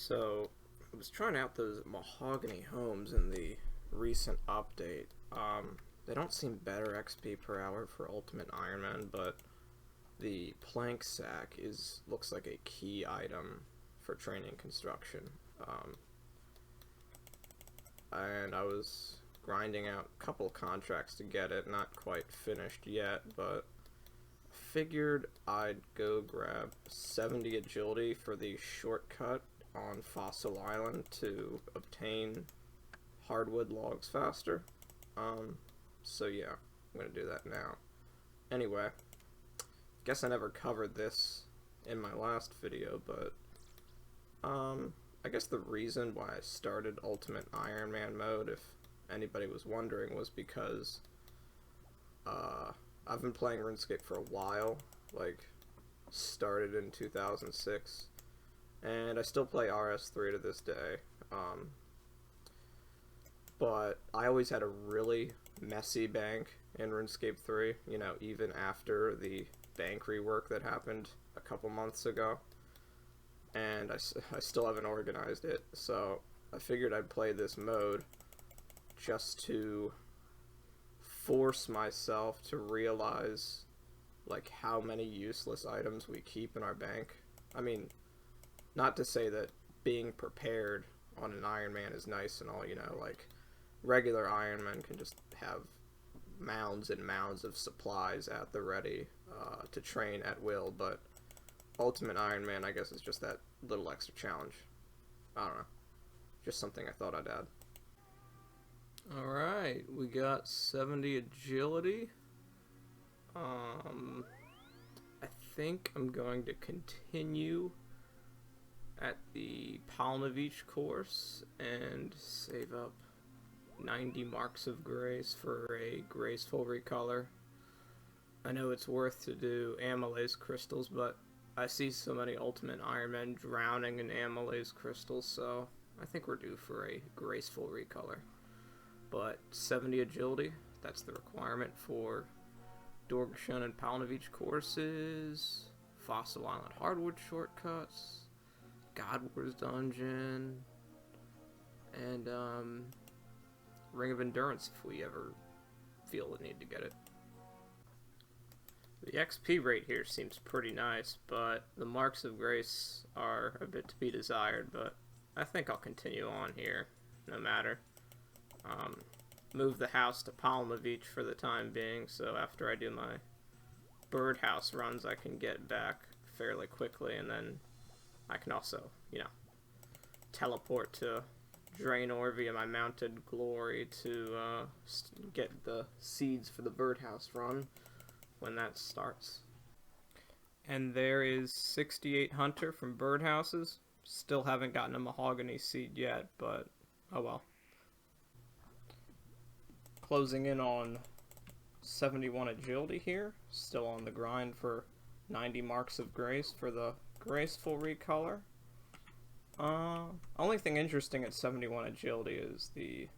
So, I was trying out those Mahogany homes in the recent update. They don't seem better XP per hour for Ultimate Iron Man, but the plank sack looks like a key item for training construction. And I was grinding out a couple contracts to get it, not quite finished yet, but figured I'd go grab 70 agility for the shortcut on Fossil Island to obtain hardwood logs faster. So yeah, I'm gonna do that now. Anyway, guess I never covered this in my last video, but I guess the reason why I started Ultimate Iron Man mode, if anybody was wondering, was because I've been playing RuneScape for a while, like started in 2006, and I still play RS3 to this day. But I always had a really messy bank in RuneScape 3, you know, even after the bank rework that happened a couple months ago. And I still haven't organized it, so I figured I'd play this mode just to force myself to realize like how many useless items we keep in our bank. I mean, not to say that being prepared on an Iron Man is nice and all, you know, like regular Iron Man can just have mounds and mounds of supplies at the ready to train at will, but Ultimate Iron Man, I guess, is just that little extra challenge. I don't know. Just something I thought I'd add. Alright, we got 70 agility. I think I'm going to continue at the Palnovich course and save up 90 marks of grace for a graceful recolor. I know it's worth to do amylase crystals, but I see so many Ultimate Iron Men drowning in amylase crystals, so I think we're due for a graceful recolor. But 70 agility, that's the requirement for Dorgshun and Palnovich courses, Fossil Island hardwood shortcuts, God Wars dungeon, and Ring of Endurance if we ever feel the need to get it. The XP rate here seems pretty nice, but the marks of grace are a bit to be desired, but I think I'll continue on here, no matter. Move the house to Palmovich for the time being, so after I do my birdhouse runs, I can get back fairly quickly, and then I can also, you know, teleport to Draenor via my mounted glory to get the seeds for the birdhouse run when that starts. And there is 68 Hunter from birdhouses. Still haven't gotten a Mahogany seed yet, but oh well. Closing in on 71 agility here. Still on the grind for 90 marks of grace for the graceful recolor. Only thing interesting at 71 agility is the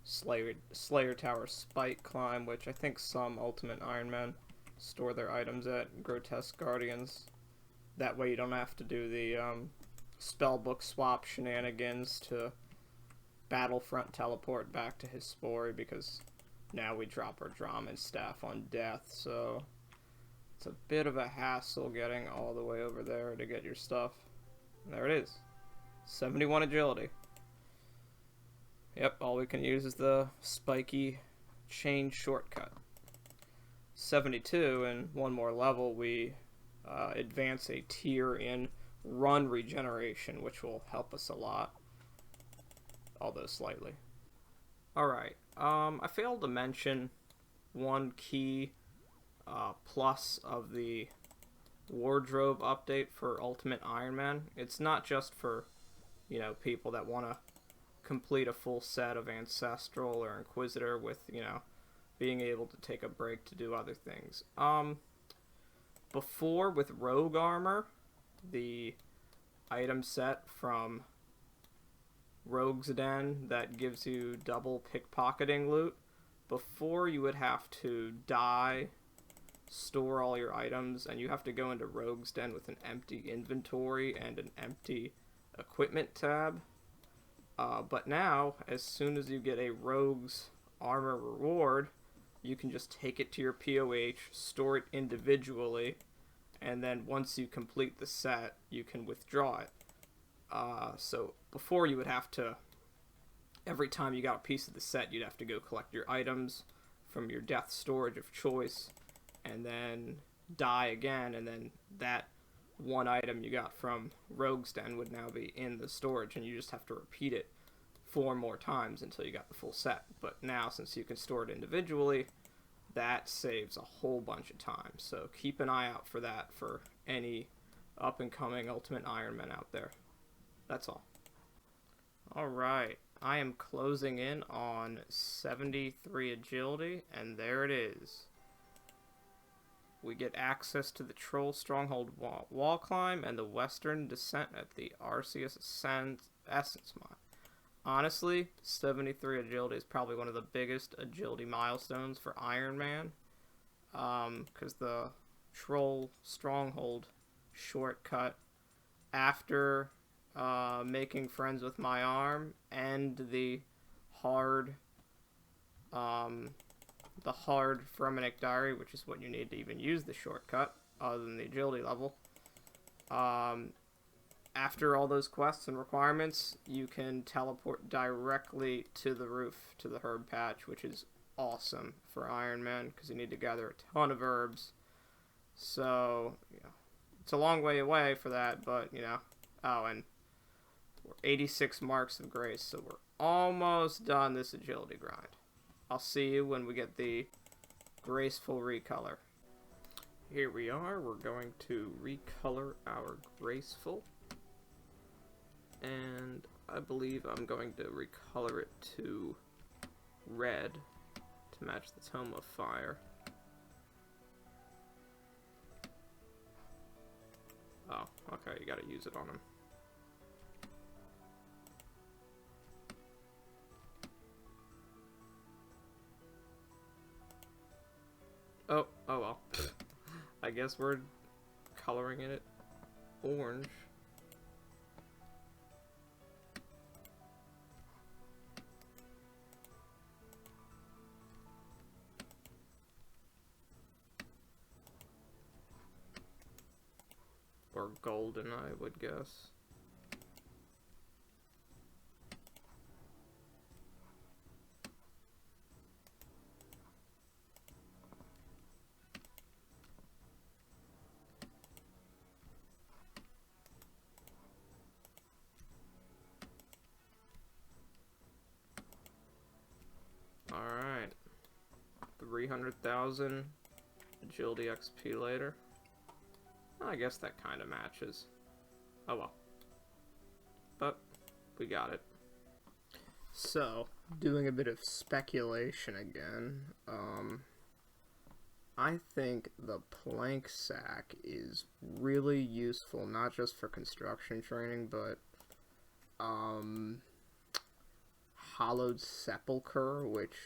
Slayer Tower Spike climb, which I think some Ultimate Iron Men store their items at Grotesque Guardians. That way you don't have to do the spellbook swap shenanigans to Battlefront teleport back to his Spory, because now we drop our Drama staff on death, so it's a bit of a hassle getting all the way over there to get your stuff. And there it is. 71 agility. Yep, all we can use is the spiky chain shortcut. 72, and one more level, we advance a tier in run regeneration, which will help us a lot, although slightly. Alright, I failed to mention one key plus of the wardrobe update for Ultimate Iron Man. It's not just for, you know, people that want to complete a full set of Ancestral or Inquisitor with, you know, being able to take a break to do other things. Before, with Rogue Armor, the item set from Rogue's Den that gives you double pickpocketing loot, before you would have to die, store all your items, and you have to go into Rogue's Den with an empty inventory and an empty equipment tab. But now, as soon as you get a rogue's armor reward, you can just take it to your POH, store it individually, and then once you complete the set, you can withdraw it. So before you would have to, every time you got a piece of the set, you'd have to go collect your items from your death storage of choice, and then die again, and then that one item you got from Rogue's Den would now be in the storage, and you just have to repeat it 4 more times until you got the full set. But now, since you can store it individually, that saves a whole bunch of time. So keep an eye out for that for any up-and-coming Ultimate Iron Men out there. That's all. Alright, I am closing in on 73 agility, and there it is. We get access to the Troll Stronghold wall climb and the Western Descent at the Arceus Essence Mine. Honestly, 73 agility is probably one of the biggest agility milestones for Iron Man, because the Troll Stronghold shortcut after making friends with my arm and the hard Fremennik Diary, which is what you need to even use the shortcut, other than the agility level. After all those quests and requirements, you can teleport directly to the roof, to the herb patch, which is awesome for Iron Man, because you need to gather a ton of herbs. So, it's a long way away for that, but, oh, and we're 86 marks of grace, so we're almost done this agility grind. I'll see you when we get the graceful recolor. Here we are. We're going to recolor our graceful. And I believe I'm going to recolor it to red to match the Tome of Fire. Oh, okay, you gotta use it on him. Oh well. I guess we're coloring it orange. Or golden, I would guess. Alright. 300,000 agility XP later. I guess that kind of matches. Oh well. But we got it. So, doing a bit of speculation again, I think the plank sack is really useful, not just for construction training, but Hollowed Sepulchre, which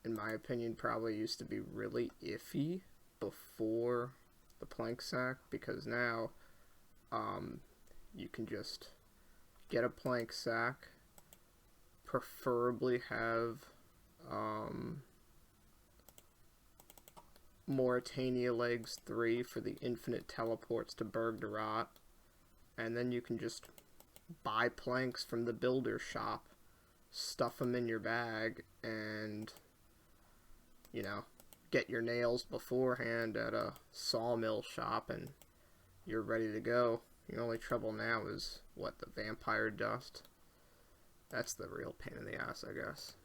in my opinion probably used to be really iffy before the plank sack, because now you can just get a plank sack, preferably have Moritania Legs 3 for the infinite teleports to Berg de Rot, and then you can just buy planks from the builder shop, stuff them in your bag, and get your nails beforehand at a sawmill shop, and you're ready to go. The only trouble now is, the vampire dust? That's the real pain in the ass, I guess.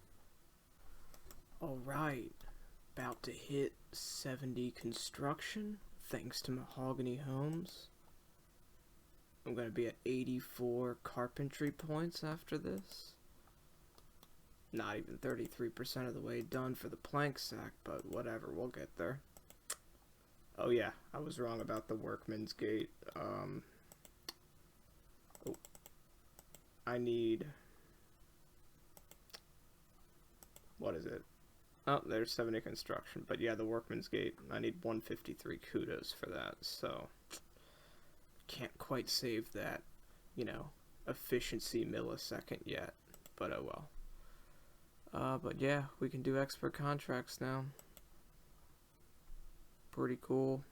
Alright, about to hit 70 construction, thanks to Mahogany Homes. I'm going to be at 84 carpentry points after this. Not even 33% of the way done for the plank sack, but whatever, we'll get there. Oh yeah, I was wrong about the Workman's Gate. I need... What is it? Oh, there's 70 construction, but yeah, the Workman's Gate, I need 153 kudos for that, so... Can't quite save that efficiency millisecond yet, but oh well. But yeah, we can do expert contracts now. Pretty cool.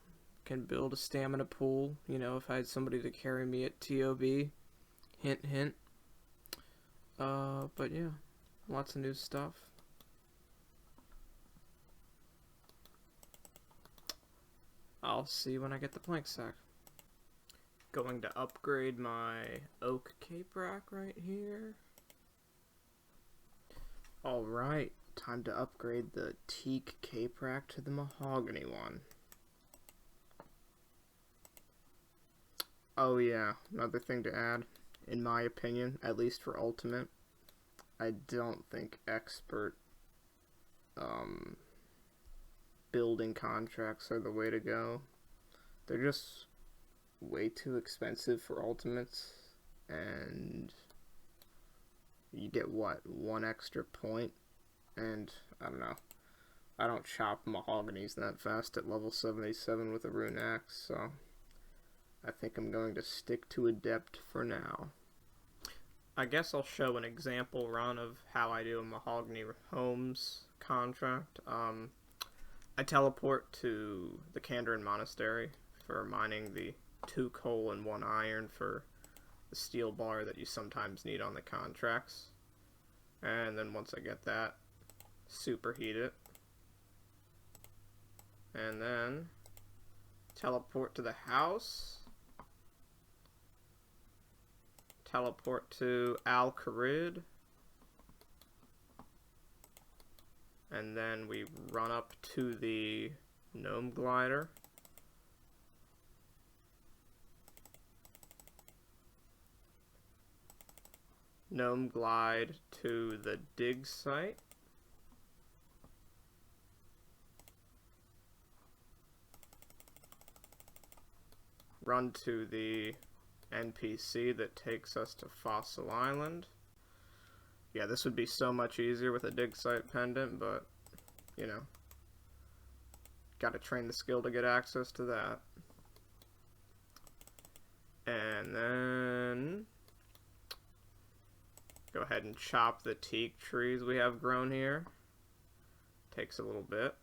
Can build a stamina pool, if I had somebody to carry me at TOB. Hint, hint. But yeah, lots of new stuff. I'll see when I get the plank sack. Going to upgrade my oak cape rack right here. Alright, time to upgrade the teak cape rack to the mahogany one. Oh yeah, another thing to add, in my opinion, at least for Ultimate, I don't think expert building contracts are the way to go. They're just way too expensive for Ultimates, and you get what, 1 extra point, and I don't know. I don't chop mahoganies that fast at level 77 with a rune axe, so I think I'm going to stick to Adept for now. I guess I'll show an example run of how I do a Mahogany Homes contract. I teleport to the Kandarin Monastery for mining the 2 coal and 1 iron for the steel bar that you sometimes need on the contracts. And then once I get that, superheat it. And then teleport to the house. Teleport to Al Kharid. And then we run up to the gnome glider. Gnome glide to the dig site. Run to the NPC that takes us to Fossil Island. Yeah, this would be so much easier with a dig site pendant, but, gotta train the skill to get access to that. And then go ahead and chop the teak trees we have grown here. Takes a little bit.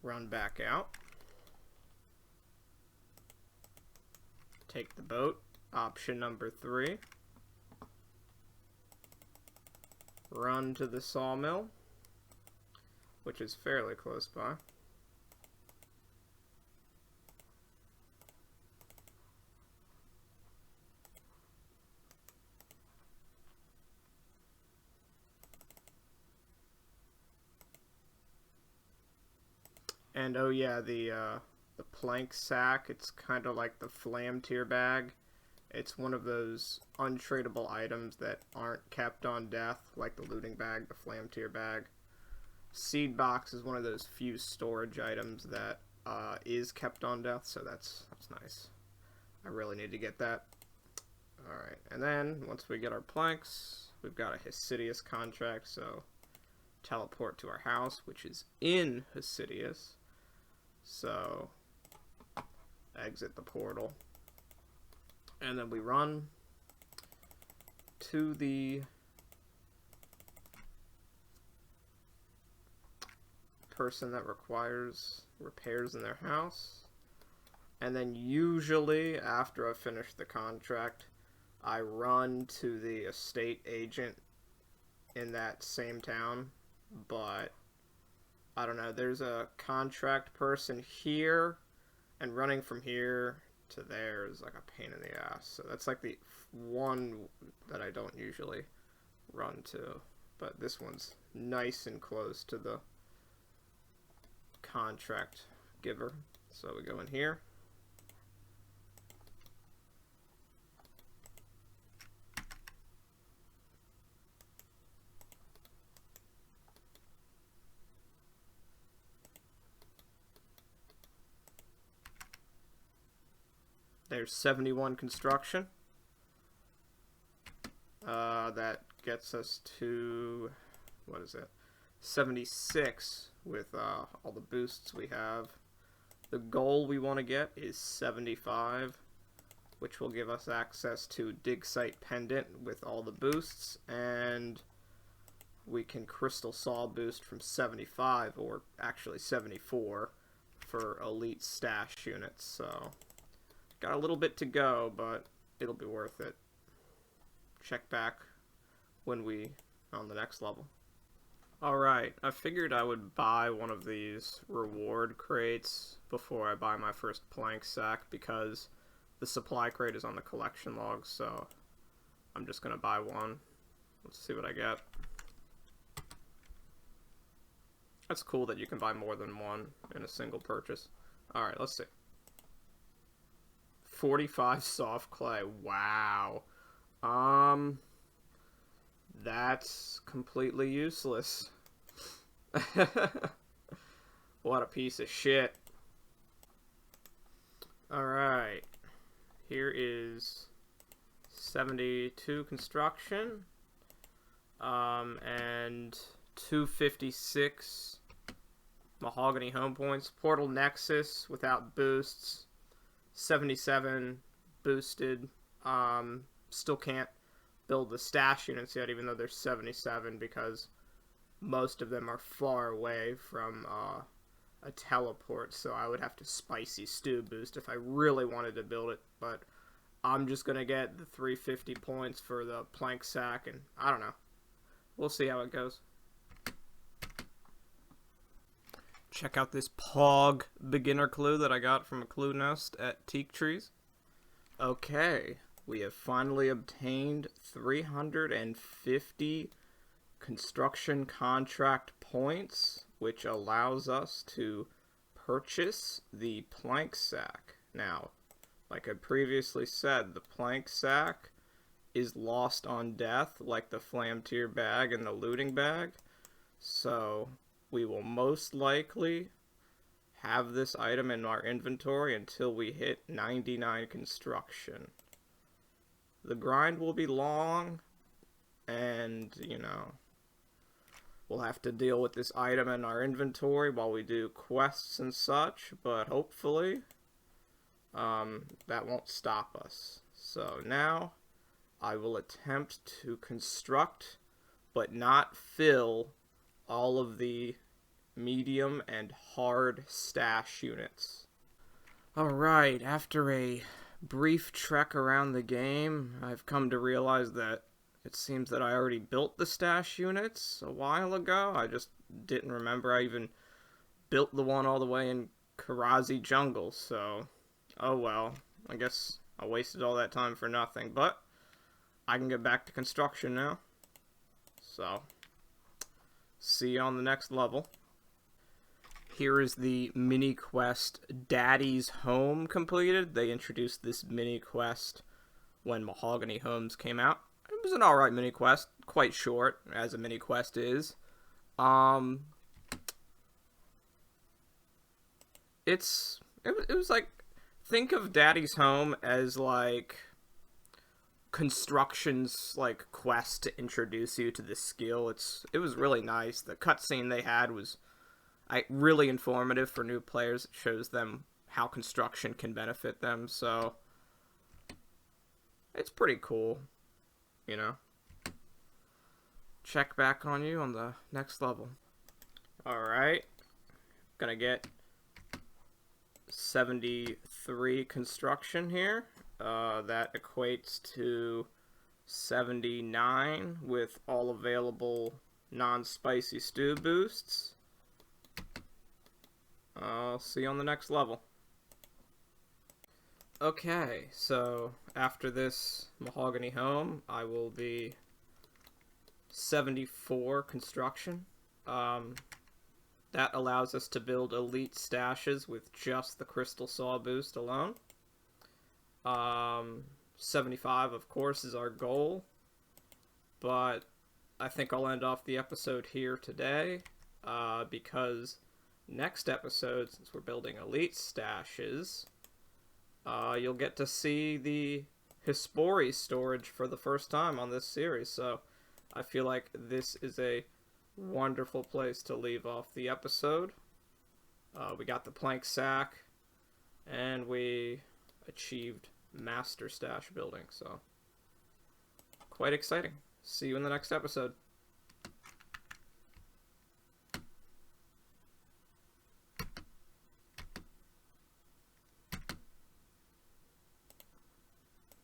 Run back out. Take the boat, option number 3. Run to the sawmill, which is fairly close by. And oh yeah, the plank sack, it's kind of like the flam tier bag. It's one of those untradeable items that aren't kept on death, like the looting bag, the flam tier bag. Seed box is one of those few storage items that is kept on death, so that's nice. I really need to get that. Alright, and then once we get our planks, we've got a Hesidius contract, so teleport to our house, which is in Hesidius. So exit the portal. And then we run to the person that requires repairs in their house. And then usually after I finish the contract, I run to the estate agent in that same town. But I don't know, there's a contract person here, and running from here to there is like a pain in the ass. So that's like the one that I don't usually run to. but this one's nice and close to the contract giver. So we go in here. There's 71 construction. That gets us to, what is it? 76 with all the boosts we have. The goal we want to get is 75, which will give us access to Dig Site Pendant with all the boosts, and we can Crystal Saw boost from 75, or actually 74, for elite stash units. So got a little bit to go, but it'll be worth it. Check back when we on the next level. Alright, I figured I would buy one of these reward crates before I buy my first plank sack, because the supply crate is on the collection log, so I'm just gonna buy one. Let's see what I get. That's cool that you can buy more than one in a single purchase. Alright, let's see. 45 soft clay. Wow. That's completely useless. What a piece of shit. Alright. Here is 72 construction. And 256 Mahogany home points. Portal Nexus without boosts. 77 boosted. Still can't build the stash units yet, even though there's 77, because most of them are far away from a teleport, so I would have to Spicy Stew boost if I really wanted to build it, but I'm just going to get the 350 points for the plank sack, and I don't know. We'll see how it goes. Check out this Pog beginner clue that I got from a clue nest at Teak Trees. Okay, we have finally obtained 350 construction contract points, which allows us to purchase the plank sack. Now, like I previously said, the plank sack is lost on death, like the Flamtier bag and the looting bag, so we will most likely have this item in our inventory until we hit 99 construction. The grind will be long, and, you know, we'll have to deal with this item in our inventory while we do quests and such, but hopefully that won't stop us. So now I will attempt to construct but not fill all of the medium and hard stash units. Alright, after a brief trek around the game, I've come to realize that it seems that I already built the stash units a while ago. I just didn't remember I even built the one all the way in Karazi Jungle, so oh well. I guess I wasted all that time for nothing, but I can get back to construction now. So, see you on the next level. Here is the mini quest Daddy's Home completed. They introduced this mini quest when Mahogany Homes came out. It was an alright mini quest, quite short, as a mini quest is. It was like, think of Daddy's Home as like construction's like quest to introduce you to this skill. It was really nice. The cutscene they had was really informative for new players. It shows them how construction can benefit them, so it's pretty cool, you know. Check back on you on the next level. Alright, gonna get 73 construction here. That equates to 79 with all available non-spicy stew boosts. I'll see you on the next level. Okay, so after this Mahogany home, I will be 74 construction. That allows us to build elite stashes with just the crystal saw boost alone. 75, of course, is our goal. But I think I'll end off the episode here today, because next episode, since we're building elite stashes, you'll get to see the Hispori storage for the first time on this series. So I feel like this is a wonderful place to leave off the episode. We got the plank sack, and we achieved master stash building, so quite exciting. See you in the next episode.